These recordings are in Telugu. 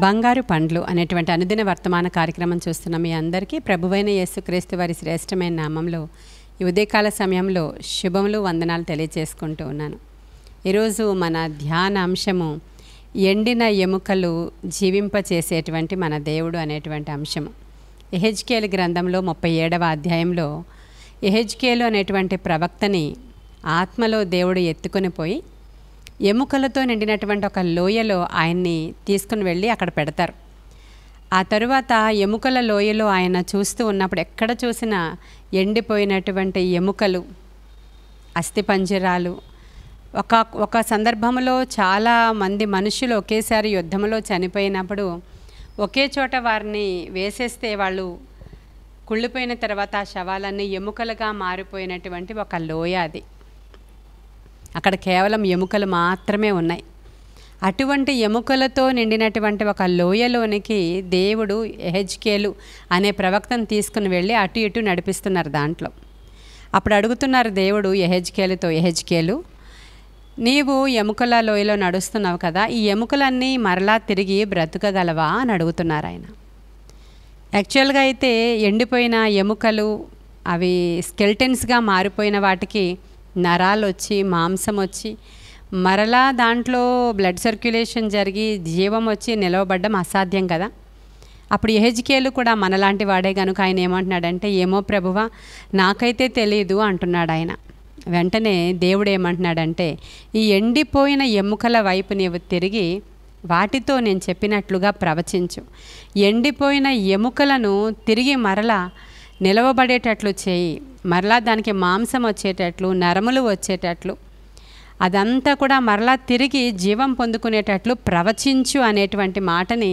బంగారు పండ్లు అనేటువంటి అనుదిన వర్తమాన కార్యక్రమం చూస్తున్న మీ అందరికీ ప్రభువైన యేసుక్రీస్తు వారి శ్రేష్టమైన నామంలో ఈ ఉదయకాల సమయంలో శుభములు వందనాలు తెలియజేసుకుంటూ ఉన్నాను. ఈరోజు మన ధ్యాన అంశము ఎండిన ఎముకలు జీవింపచేసేటువంటి మన దేవుడు అనేటువంటి అంశము. యెహెజ్కేలు గ్రంథంలో 37వ అధ్యాయంలో యెహెజ్కేలు అనేటువంటి ప్రవక్తని ఆత్మలో దేవుడు ఎత్తుకొని పోయి ఎముకలతో నిండినటువంటి ఒక లోయలో ఆయన్ని తీసుకుని వెళ్ళి అక్కడ పెడతారు. ఆ తరువాత ఎముకల లోయలో ఆయన చూస్తూ ఉన్నప్పుడు ఎక్కడ చూసినా ఎండిపోయినటువంటి ఎముకలు, అస్థిపంజరాలు. ఒక సందర్భంలో చాలా మంది మనుషులు ఒకేసారి యుద్ధంలో చనిపోయినప్పుడు ఒకే చోట వారిని వేసేస్తే వాళ్ళు కుళ్ళిపోయిన తర్వాత ఆ శవాలన్నీ ఎముకలుగా మారిపోయినటువంటి ఒక లోయ అది. అక్కడ కేవలం ఎముకలు మాత్రమే ఉన్నాయి. అటువంటి ఎముకలతో నిండినటువంటి ఒక లోయలోనికి దేవుడు యెహెజ్కేలు అనే ప్రవక్తను తీసుకుని వెళ్ళి అటు ఇటు నడిపిస్తున్నారు. దాంట్లో అప్పుడు అడుగుతున్నారు దేవుడు యెహెజ్కేలుతో, యెహెజ్కేలు నీవు ఎముకల లోయలో నడుస్తున్నావు కదా, ఈ ఎముకలన్నీ మరలా తిరిగి బ్రతకగలవా అని అడుగుతున్నారు ఆయన. యాక్చువల్గా అయితే ఎండిపోయిన ఎముకలు అవి స్కెల్టన్స్గా మారిపోయిన వాటికి నరాలు వచ్చి మాంసం వచ్చి మరలా దాంట్లో బ్లడ్ సర్క్యులేషన్ జరిగి జీవం వచ్చి నిలవబడ్డం అసాధ్యం కదా. అప్పుడు యెహెజ్కేలు కూడా మనలాంటి వాడే కనుక ఆయన ఏమంటున్నాడంటే, ఏమో ప్రభువా నాకైతే తెలియదు అంటున్నాడు ఆయన. వెంటనే దేవుడు ఏమంటున్నాడంటే, ఈ ఎండిపోయిన ఎముకల వైపు నీవు తిరిగి వాటితో నేను చెప్పినట్లుగా ప్రవచించు. ఎండిపోయిన ఎముకలను తిరిగి మరలా నిలవబడేటట్లు చేయి, మరలా దానికి మాంసం వచ్చేటట్లు, నరములు వచ్చేటట్లు, అదంతా కూడా మరలా తిరిగి జీవం పొందుకునేటట్లు ప్రవచించు అనేటువంటి మాటని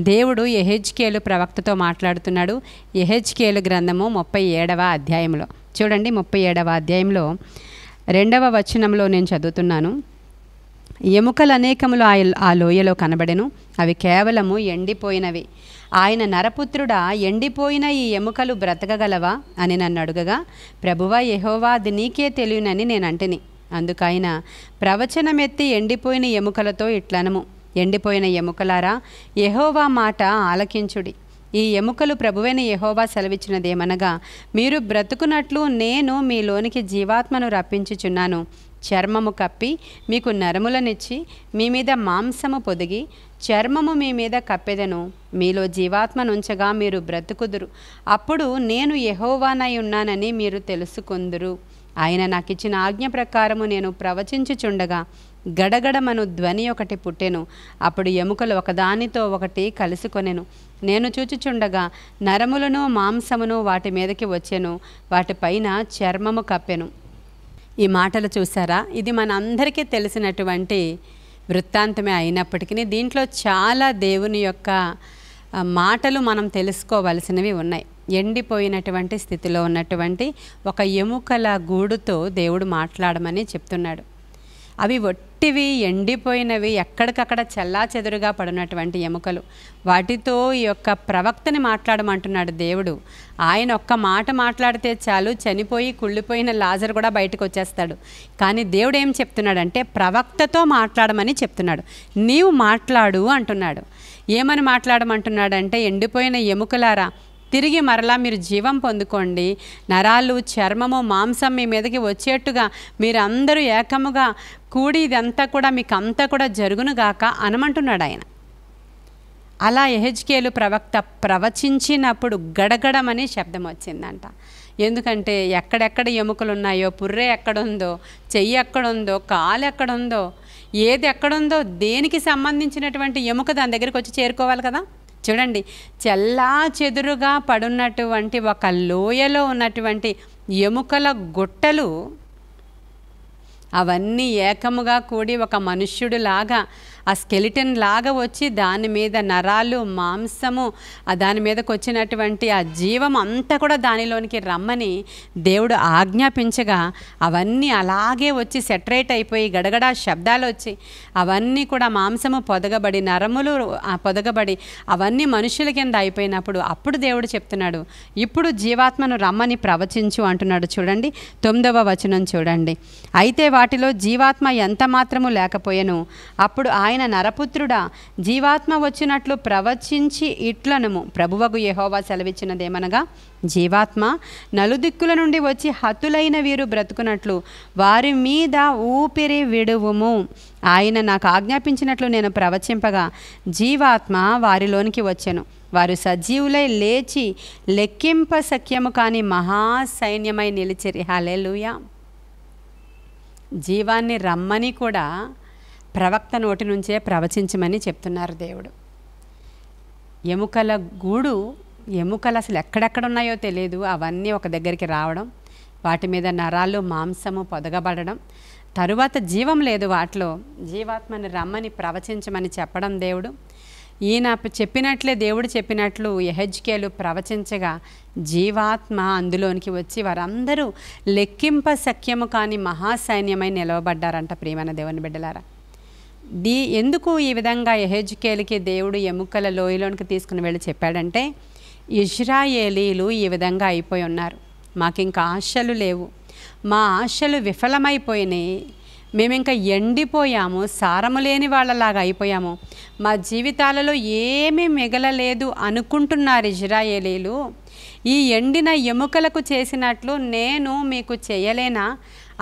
దేవుడు యెహెజ్కేలు ప్రవక్తతో మాట్లాడుతున్నాడు. యెహెజ్కేలు గ్రంథము 37వ అధ్యాయంలో చూడండి. 37వ అధ్యాయంలో 2వ వచనంలో నేను చదువుతున్నాను. ఎముకలు అనేకములు ఆ లోయలో కనబడెను, అవి కేవలము ఎండిపోయినవి. ఆయన నరపుత్రుడా, ఎండిపోయిన ఈ ఎముకలు బ్రతకగలవా అని నన్ను అడుగగా, ప్రభువా యెహోవా అది నీకే తెలియనని నేను అంటిని. అందుకైన ప్రవచనమెత్తి ఎండిపోయిన ఎముకలతో ఇట్లనము, ఎండిపోయిన ఎముకలారా యెహోవా మాట ఆలకించుడి. ఈ ఎముకలు ప్రభువైన యెహోవా సెలవిచ్చినదేమనగా, మీరు బ్రతుకున్నట్లు నేను మీలోనికి జీవాత్మను రప్పించుచున్నాను. చర్మము కప్పి మీకు నరములనిచ్చి మీ మీద మాంసము పొదిగి చర్మము మీ మీద కప్పెదను. మీలో జీవాత్మనుంచగా మీరు బ్రతుకుదురు. అప్పుడు నేను యెహోవానై ఉన్నానని మీరు తెలుసుకొందురు. ఆయన నాకు ఇచ్చిన ఆజ్ఞ ప్రకారము నేను ప్రవచించుచుండగా గడగడమను ధ్వని ఒకటి పుట్టెను. అప్పుడు ఎముకలు ఒకదానితో ఒకటి కలుసుకొనెను. నేను చూచుచుండగా నరములను మాంసమును వాటి మీదకి వచ్చెను, వాటిపైన చర్మము కప్పెను. ఈ మాటలు చూసారా? ఇది మనందరికీ తెలిసినటువంటి వృత్తాంతమే అయినప్పటికీ దీంట్లో చాలా దేవుని యొక్క మాటలు మనం తెలుసుకోవలసినవి ఉన్నాయి. ఎండిపోయినటువంటి స్థితిలో ఉన్నటువంటి ఒక ఎముకల గూడుతో దేవుడు మాట్లాడమని చెప్తున్నాడు. అవి ఒట్టివి, ఎండిపోయినవి, ఎక్కడికక్కడ చెల్లాచెదురుగా పడినటువంటి ఎముకలు. వాటితో ఈ యొక్క ప్రవక్తని మాట్లాడమంటున్నాడు దేవుడు. ఆయన ఒక్క మాట మాట్లాడితే చాలు, చనిపోయి కుళ్ళిపోయిన లాజరు కూడా బయటకు వచ్చేస్తాడు. కానీ దేవుడు ఏం చెప్తున్నాడంటే ప్రవక్తతో మాట్లాడమని చెప్తున్నాడు. నీవు మాట్లాడు అంటున్నాడు. ఏమని మాట్లాడమంటున్నాడంటే, ఎండిపోయిన ఎముకలారా తిరిగి మరలా మీరు జీవం పొందుకోండి, నరాలు చర్మము మాంసం మీ మీదకి వచ్చేట్టుగా మీరు అందరూ ఏకముగా కూడి ఇదంతా కూడా మీకు అంతా కూడా జరుగునుగాక అనమంటున్నాడు ఆయన. అలా యెహెజ్కేలు ప్రవక్త ప్రవచించినప్పుడు గడగడమని శబ్దం వచ్చిందంట. ఎందుకంటే ఎక్కడెక్కడ ఎముకలు ఉన్నాయో, పుర్రె ఎక్కడుందో, చెయ్యి ఎక్కడుందో, కాలు ఎక్కడుందో, ఏది ఎక్కడుందో, దేనికి సంబంధించినటువంటి ఎముక దాని దగ్గరికి వచ్చి చేరుకోవాలి కదా. చూడండి, చెల్లా చెదురుగా పడున్నటువంటి ఒక లోయలో ఉన్నటువంటి ఎముకల గుట్టలు అవన్నీ ఏకముగా కూడి ఒక మనుష్యుడిలాగా ఆ స్కెలిటన్ లాగా వచ్చి దాని మీద నరాలు మాంసము దాని మీదకి వచ్చినటువంటి ఆ జీవం అంతా కూడా దానిలోనికి రమ్మని దేవుడు ఆజ్ఞాపించగా అవన్నీ అలాగే వచ్చి సెటరేట్ అయిపోయి గడగడ శబ్దాలు వచ్చి అవన్నీ కూడా మాంసము పొదగబడి నరములు పొదగబడి అవన్నీ మనుషుల కింద అయిపోయినప్పుడు అప్పుడు దేవుడు చెప్తున్నాడు, ఇప్పుడు జీవాత్మను రమ్మని ప్రవచించు అంటున్నాడు. చూడండి 9వ వచనం చూడండి. అయితే వాటిలో జీవాత్మ ఎంత మాత్రము లేకపోయెను. అప్పుడు ఆయన ఆయన నరపుత్రుడా, జీవాత్మ వచ్చినట్లు ప్రవచించి ఇట్లనము, ప్రభువగు యెహోవా సెలవిచ్చినదేమనగా, జీవాత్మ నలుదిక్కుల నుండి వచ్చి హతులైన వీరు బ్రతుకున్నట్లు వారి మీద ఊపిరి విడువుము. ఆయన నాకు ఆజ్ఞాపించినట్లు నేను ప్రవచింపగా జీవాత్మ వారిలోనికి వచ్చెను. వారు సజీవులై లేచి లెక్కింప సఖ్యము కాని మహాసైన్యమై నిలిచిరి. హల్లెలూయా. జీవాన్ని రమ్మని కూడా ప్రవక్త నోటి నుంచే ప్రవచించమని చెప్తున్నారు దేవుడు. ఎముకల గూడు, ఎముకలు అసలు ఎక్కడెక్కడ ఉన్నాయో తెలియదు, అవన్నీ ఒక దగ్గరికి రావడం, వాటి మీద నరాలు మాంసము పొదగబడడం, తరువాత జీవం లేదు వాటిలో, జీవాత్మని రమ్మని ప్రవచించమని చెప్పడం దేవుడు. ఈయన చెప్పినట్లే దేవుడు చెప్పినట్లు యెహెజ్కేలు ప్రవచించగా జీవాత్మ అందులోనికి వచ్చి వారందరూ లెక్కింప సఖ్యము కాని మహాసైన్యమై నిలవబడ్డారంట. ప్రియమైన దేవుని బిడ్డలారా, ఎందుకు ఈ విధంగా యెహెజ్కేలుకి దేవుడు ఎముకల లోయలోనికి తీసుకుని వెళ్ళి చెప్పాడంటే, ఇశ్రాయేలీలు ఈ విధంగా అయిపోయి ఉన్నారు, మాకు ఇంకా ఆశలు లేవు, మా ఆశలు విఫలమైపోయినాయి, మేమింకా ఎండిపోయాము, సారము లేని వాళ్ళలాగా అయిపోయాము, మా జీవితాలలో ఏమీ మిగలలేదు అనుకుంటున్నారు ఇశ్రాయేలీలు. ఈ ఎండిన ఎముకలకు చేసినట్లు నేను మీకు చేయలేనా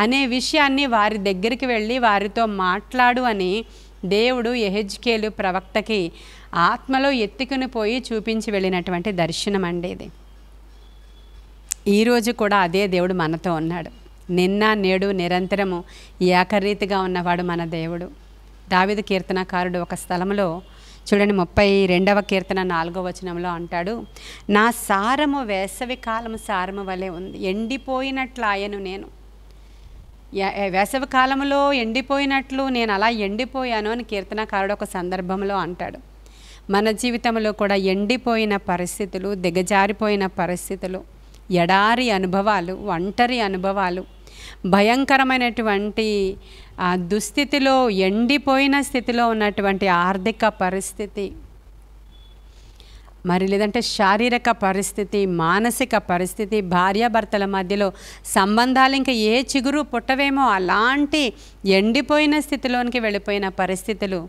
అనే విషయాన్ని వారి దగ్గరికి వెళ్ళి వారితో మాట్లాడు అని దేవుడు యెహెజ్కేలు ప్రవక్తకి ఆత్మలో ఎత్తుకుని పోయి చూపించి వెళ్ళినటువంటి దర్శనం అండి ఇది. ఈరోజు కూడా అదే దేవుడు మనతో ఉన్నాడు. నిన్న నేడు నిరంతరము ఏకరీతిగా ఉన్నవాడు మన దేవుడు. దావీదు కీర్తనకారుడు ఒక స్థలంలో చూడండి, 32వ కీర్తన 4వ వచనంలో అంటాడు, నా సారము వేసవి కాలము సారము వలె ఉంది, ఎండిపోయినట్లు ఆయను నేను. వేసవి కాలంలో ఎండిపోయినట్లు నేను అలా ఎండిపోయాను అని కీర్తనకారుడు ఒక సందర్భంలో అంటాడు. మన జీవితంలో కూడా ఎండిపోయిన పరిస్థితులు, దిగజారిపోయిన పరిస్థితులు, ఎడారి అనుభవాలు, ఒంటరి అనుభవాలు, భయంకరమైనటువంటి దుస్థితిలో, ఎండిపోయిన స్థితిలో ఉన్నటువంటి ఆర్థిక పరిస్థితి, మరి లేదంటే శారీరక పరిస్థితి, మానసిక పరిస్థితి, భార్యాభర్తల మధ్యలో సంబంధాలు ఇంకా ఏ చిగురు పుట్టవేమో అలాంటి ఎండిపోయిన స్థితిలోనికి వెళ్ళిపోయిన పరిస్థితులు,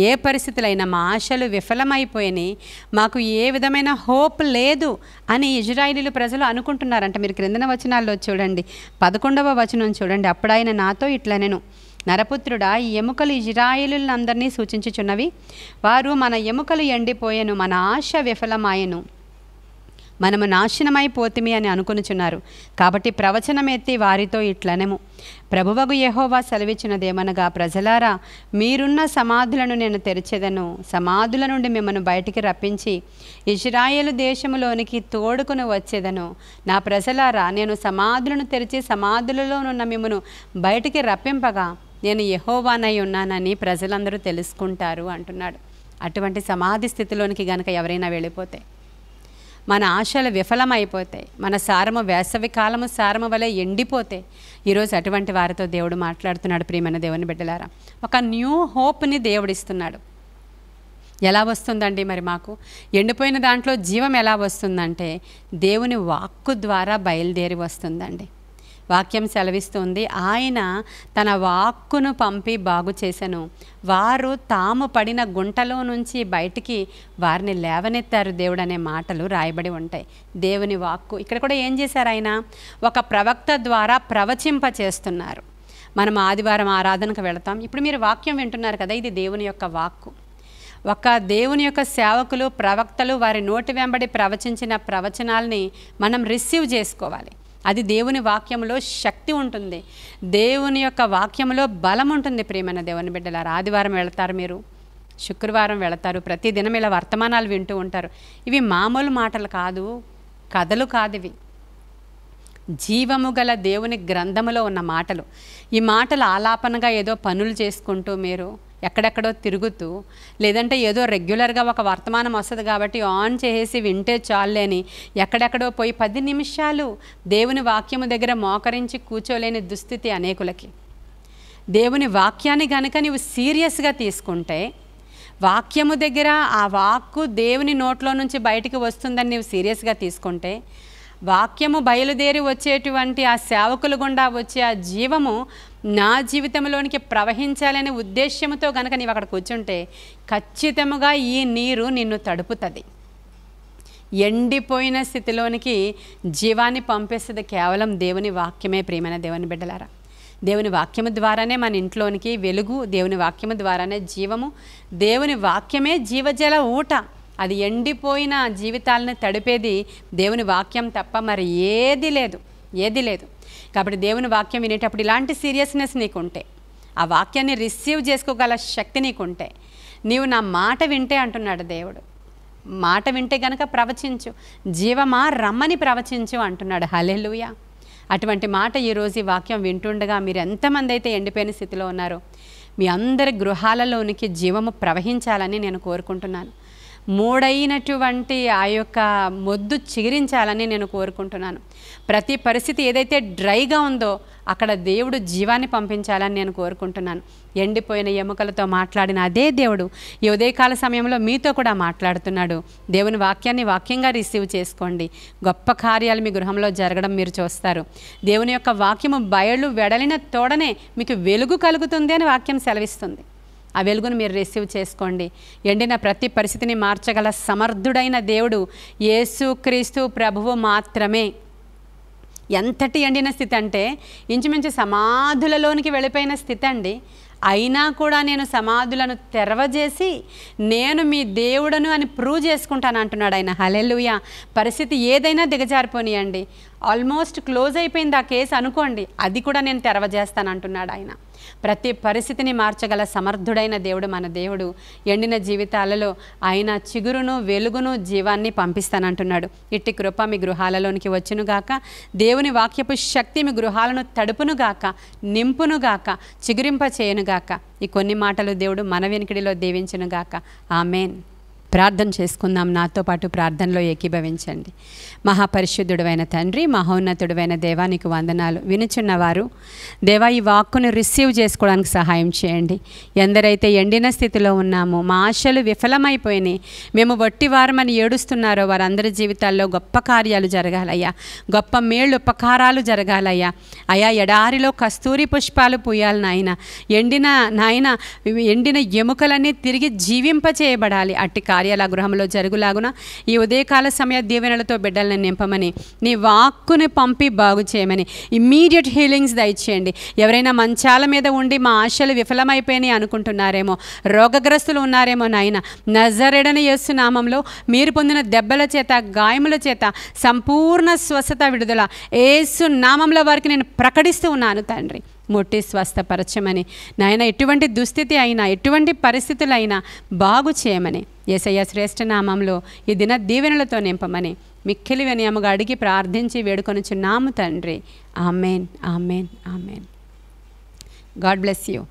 ఏ పరిస్థితులైనా మా ఆశలు విఫలమైపోయినాయి, మాకు ఏ విధమైన హోప్ లేదు అని ఇజ్రాయేలీలు ప్రజలు అనుకుంటున్నారంట. మీరు క్రిందన వచనాల్లో చూడండి, 11వ వచనం చూడండి, అప్పుడు ఆయన నాతో ఇట్లా నేను, నరపుత్రుడా, ఈ ఎముకలు ఇజ్రాయేలులందరినీ సూచించుచున్నవి, వారు మన ఎముకలు ఎండిపోయెను, మన ఆశ విఫలమాయెను, మనము నాశనమైపోతిమి అని అనుకొనుచున్నారు. కాబట్టి ప్రవచనమెత్తి వారితో ఇట్లనెము, ప్రభువగు యెహోవా సెలవిచ్చినదేమనగా, ప్రజలారా, మీరున్న సమాధులను నేను తెరిచెదను, సమాధుల నుండి మిమ్మల్ని బయటికి రప్పించి ఇశ్రాయేలు దేశములోనికి తోడుకుని వచ్చేదను. నా ప్రజలారా, నేను సమాధులను తెరిచి సమాధులలోనున్న మిమ్మను బయటికి రప్పింపగా నేను యెహోవానై ఉన్నానని ప్రజలందరూ తెలుసుకుంటారు అంటున్నాడు. అటువంటి సమాధి స్థితిలోనికి గనక ఎవరైనా వెళ్ళిపోతే, మన ఆశలు విఫలమైపోతాయి, మన సారము వేసవి కాలము సారము వలె ఎండిపోతే, ఈరోజు అటువంటి వారితో దేవుడు మాట్లాడుతున్నాడు. ప్రియమైన దేవుని బిడ్డలారా, ఒక న్యూ హోప్ని దేవుడిస్తున్నాడు. ఎలా వస్తుందండి మరి మాకు ఎండిపోయిన దాంట్లో జీవం ఎలా వస్తుందంటే, దేవుని వాక్కు ద్వారా బయలుదేరి వస్తుందండి. వాక్యం సెలవిస్తుంది, ఆయన తన వాక్కును పంపి బాగు చేసెను, వారు తాము పడిన గుంటలో నుంచి బయటికి వారిని లేవనెత్తారు దేవుడు అనే మాటలు రాయబడి ఉంటాయి. దేవుని వాక్కు ఇక్కడ కూడా ఏం చేశారు, ఆయన ఒక ప్రవక్త ద్వారా ప్రవచింప చేస్తున్నారు. మనం ఆదివారం ఆరాధనకు వెళతాం, ఇప్పుడు మీరు వాక్యం వింటున్నారు కదా, ఇది దేవుని యొక్క వాక్కు. ఒక దేవుని యొక్క సేవకులు, ప్రవక్తలు వారి నోటి వెంబడి ప్రవచించిన ప్రవచనాల్ని మనం రిసీవ్ చేసుకోవాలి. అది దేవుని వాక్యంలో శక్తి ఉంటుంది, దేవుని యొక్క వాక్యంలో బలం ఉంటుంది. ప్రియమైన దేవుని బిడ్డలారా, ఆదివారం వెళతారు, మీరు శుక్రవారం వెళతారు, ప్రతిదినం ఇలా వర్తమానాలు వింటూ ఉంటారు. ఇవి మామూలు మాటలు కాదు, కథలు కాదు, ఇవి జీవము గల దేవుని గ్రంథములో ఉన్న మాటలు. ఈ మాటలు ఆలాపనగా ఏదో పనులు చేసుకుంటూ మీరు ఎక్కడెక్కడో తిరుగుతూ, లేదంటే ఏదో రెగ్యులర్గా ఒక వర్తమానం వస్తుంది కాబట్టి ఆన్ చేసి వింటే చాలులేని ఎక్కడెక్కడో పోయి 10 నిమిషాలు దేవుని వాక్యము దగ్గర మోకరించి కూర్చోలేని దుస్థితి అనేకులకి. దేవుని వాక్యాన్ని కనుక నీవు సీరియస్గా తీసుకుంటే, వాక్యము దగ్గర ఆ వాక్కు దేవుని నోట్లో నుంచి బయటికి వస్తుందని నీవు సీరియస్గా తీసుకుంటే, వాక్యము బయలుదేరి వచ్చేటువంటి ఆ సేవకులు గుండా వచ్చే ఆ జీవము నా జీవితంలోనికి ప్రవహించాలనే ఉద్దేశ్యంతో కనుక నీవు అక్కడ కూర్చుంటే ఖచ్చితంగా ఈ నీరు నిన్ను తడుపుతుంది. ఎండిపోయిన స్థితిలోనికి జీవాన్ని పంపిస్తుంది కేవలం దేవుని వాక్యమే. ప్రియమైన దేవుని బిడ్డలారా, దేవుని వాక్యము ద్వారానే మన ఇంట్లోనికి వెలుగు, దేవుని వాక్యము ద్వారానే జీవము, దేవుని వాక్యమే జీవజల ఊట. అది ఎండిపోయిన జీవితాలను తడిపేది దేవుని వాక్యం తప్ప మరి ఏది లేదు, ఏది లేదు. కాబట్టి దేవుని వాక్యం వినేటప్పుడు ఇలాంటి సీరియస్నెస్ నీకుంటే, ఆ వాక్యాన్ని రిసీవ్ చేసుకోగల శక్తి నీకుంటే, నీవు నా మాట వింటే అంటున్నాడు దేవుడు, మాట వింటే గనక ప్రవచించు, జీవమా రమ్మని ప్రవచించు అంటున్నాడు. హల్లెలూయా. అటువంటి మాట ఈరోజు ఈ వాక్యం వింటుండగా మీరు ఎంతమంది అయితే ఎండిపోయిన స్థితిలో ఉన్నారో మీ అందరి గృహాలలోనికి జీవము ప్రవహించాలని నేను కోరుకుంటున్నాను. మూడైనటువంటి ఆ యొక్క మొద్దు చిగురించాలని నేను కోరుకుంటున్నాను. ప్రతి పరిస్థితి ఏదైతే డ్రైగా ఉందో అక్కడ దేవుడు జీవాన్ని పంపించాలని నేను కోరుకుంటున్నాను. ఎండిపోయిన ఎముకలతో మాట్లాడిన అదే దేవుడు ఈ ఉదయకాల సమయంలో మీతో కూడా మాట్లాడుతున్నాడు. దేవుని వాక్యాన్ని వాక్యంగా రిసీవ్ చేసుకోండి. గొప్ప కార్యాలు మీ గృహంలో జరగడం మీరు చూస్తారు. దేవుని యొక్క వాక్యము బయలు వెడలిన తోడనే మీకు వెలుగు కలుగుతుంది అని వాక్యం సెలవిస్తుంది. ఆ వెలుగును మీరు రిసీవ్ చేసుకోండి. ఎండిన ప్రతి పరిస్థితిని మార్చగల సమర్థుడైన దేవుడు యేసుక్రీస్తు ప్రభువు మాత్రమే. ఎంతటి ఎండిన స్థితి అంటే ఇంచుమించు సమాధులలోనికి వెళ్ళిపోయిన స్థితి అండి. అయినా కూడా నేను సమాధులను తెరవజేసి నేను మీ దేవుడను అని ప్రూవ్ చేసుకుంటాను అంటున్నాడు ఆయన. హల్లెలూయా. పరిస్థితి ఏదైనా దిగజారిపోనియండి, ఆల్మోస్ట్ క్లోజ్ అయిపోయింది ఆ కేసు అనుకోండి, అది కూడా నేను తెరవజేస్తాను అంటున్నాడు ఆయన. ప్రతి పరిస్థితిని మార్చగల సమర్థుడైన దేవుడు మన దేవుడు. ఎండిన జీవితాలలో ఆయన చిగురును, వెలుగును, జీవాన్ని పంపిస్తానంటున్నాడు. ఇట్టి కృప మీ గృహాలలోనికి వచ్చునుగాక. దేవుని వాక్యపు శక్తి మీ గృహాలను తడుపునుగాక, నింపునుగాక, చిగురింప చేయనుగాక. ఈ కొన్ని మాటలు దేవుడు మన వెనుకడిలో దీవించునుగాక. ఆమేన్. ప్రార్థన చేసుకుందాం. నాతో పాటు ప్రార్థనలో ఏకీభవించండి. మహాపరిశుద్ధుడైన తండ్రి, మహోన్నతుడైన దేవా, నీకు వందనాలు. వినుచున్నవారు దేవా ఈ వాక్కును రిసీవ్ చేసుకోవడానికి సహాయం చేయండి. ఎందరైతే ఎండిన స్థితిలో ఉన్నామో, మా ఆశలు విఫలమైపోయినాయి, మేము వట్టివారమని ఏడుస్తున్నారో వారందరి జీవితాల్లో గొప్ప కార్యాలు జరగాలయ్యా, గొప్ప మేళ్ళు ఉపకారాలు జరగాలయ్యా. అయా ఎడారిలో కస్తూరి పుష్పాలు పూయాలి నాయన. ఎండిన ఎముకలన్నీ తిరిగి జీవింపచేయబడాలి. అట్టి కార్యాల గృహంలో జరుగులాగున ఈ ఉదయకాల సమయ దీవెనలతో బిడ్డలను నింపమని, నీ వాక్కుని పంపి బాగు చేయమని, ఇమ్మీడియట్ హీలింగ్స్ దయచేయండి. ఎవరైనా మంచాల మీద ఉండి మా ఆశలు విఫలమైపోయినాయి అనుకుంటున్నారేమో, రోగగ్రస్తులు ఉన్నారేమో నాయన, నజరేయుడైన యేసు నామంలో మీరు పొందిన దెబ్బల చేత, గాయముల చేత సంపూర్ణ స్వస్థత, విడుదల యేసు నామంలో వారికి నేను ప్రకటిస్తూ ఉన్నాను తండ్రి. ముట్టి స్వస్థపరచమని నాయన, ఎటువంటి దుస్థితి అయినా, ఎటువంటి పరిస్థితులైనా బాగు చేయమని యేసయ్య శ్రేష్ఠ నామంలో ఈ దిన దీవెనలతో నింపమని మిక్కిలి వినయముగా అడిగి ప్రార్థించి వేడుకొనుచున్నాము తండ్రి. Amen, amen, amen. God bless you.